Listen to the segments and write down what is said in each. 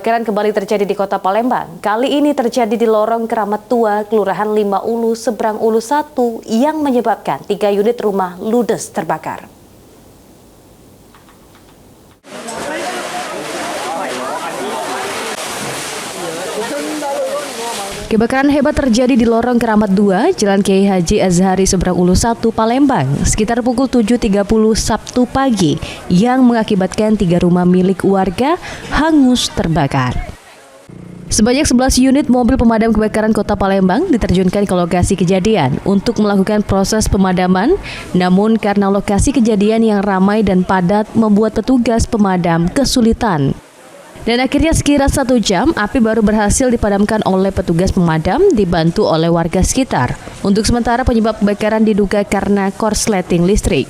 Kebakaran kembali terjadi di Kota Palembang. Kali ini terjadi di lorong Keramat Tua, Kelurahan Lima Ulu, Seberang Ulu 1 yang menyebabkan 3 unit rumah ludes terbakar. Kebakaran hebat terjadi di lorong Keramat 2, Jalan Kiai Haji Azhari Seberang Ulu 1, Palembang, sekitar pukul 7.30 Sabtu pagi, yang mengakibatkan 3 rumah milik warga hangus terbakar. Sebanyak 11 unit mobil pemadam kebakaran Kota Palembang diterjunkan ke lokasi kejadian untuk melakukan proses pemadaman, namun karena lokasi kejadian yang ramai dan padat membuat petugas pemadam kesulitan. Dan akhirnya sekira 1 jam, api baru berhasil dipadamkan oleh petugas pemadam dibantu oleh warga sekitar. Untuk sementara penyebab kebakaran diduga karena korsleting listrik.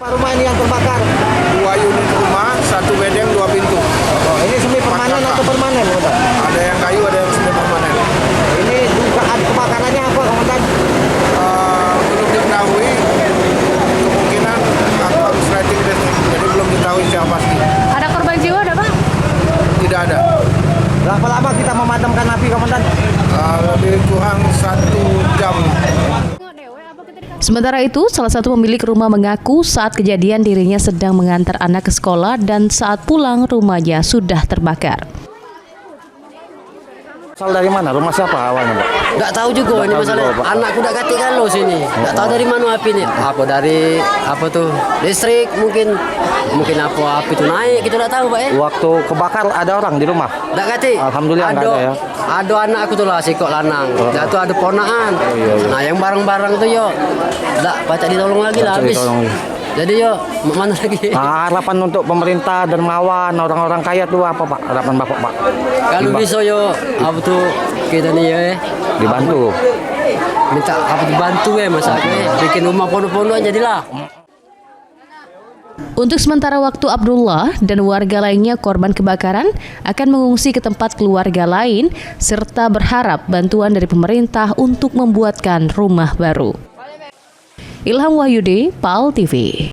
Rumah ini yang terbakar? 2 unit rumah, 1 bedeng, 2 pintu. Oh, ini semi permanen atau permanen, Komandan? Ada yang kayu, ada yang semi permanen. Ini dugaan kebakarannya apa, Komandan? Belum diketahui, kemungkinan korsleting listrik, jadi belum diketahui secara pasti. Ada korban jiwa, ada Pak? Tidak ada. Berapa lama kita memadamkan api, Komandan? Lebih kurang 1 jam. Sementara itu, salah satu pemilik rumah mengaku saat kejadian dirinya sedang mengantar anak ke sekolah dan saat pulang rumahnya sudah terbakar. Asal dari mana? Rumah siapa awalnya, Pak? Nggak tahu juga ini masalah. Anakku udah kati kan lo sini. Nggak tahu dari mana api ini. Apa dari apa tuh listrik mungkin apa api itu naik kita nggak tahu Pak ya. Waktu kebakar ada orang di rumah? Nggak kati. Alhamdulillah nggak ada ya. Ada anak aku tuh lah si kok lanang. Jatuh ada ponaan. Nah yang barang-barang tuh yo. Nggak baca ditolong lagi lah habis. Jadi yo mana lagi? Harapan untuk pemerintah dermawan orang-orang kaya tuh apa Pak? Harapan Bapak Pak? Kalau bisa yo apa tuh kita nih ya dibantu. Minta apa dibantu ya masa bikin rumah pondok-pondok jadilah. Untuk sementara waktu Abdullah dan warga lainnya korban kebakaran akan mengungsi ke tempat keluarga lain serta berharap bantuan dari pemerintah untuk membuatkan rumah baru. Ilham Wahyudi, PAL TV.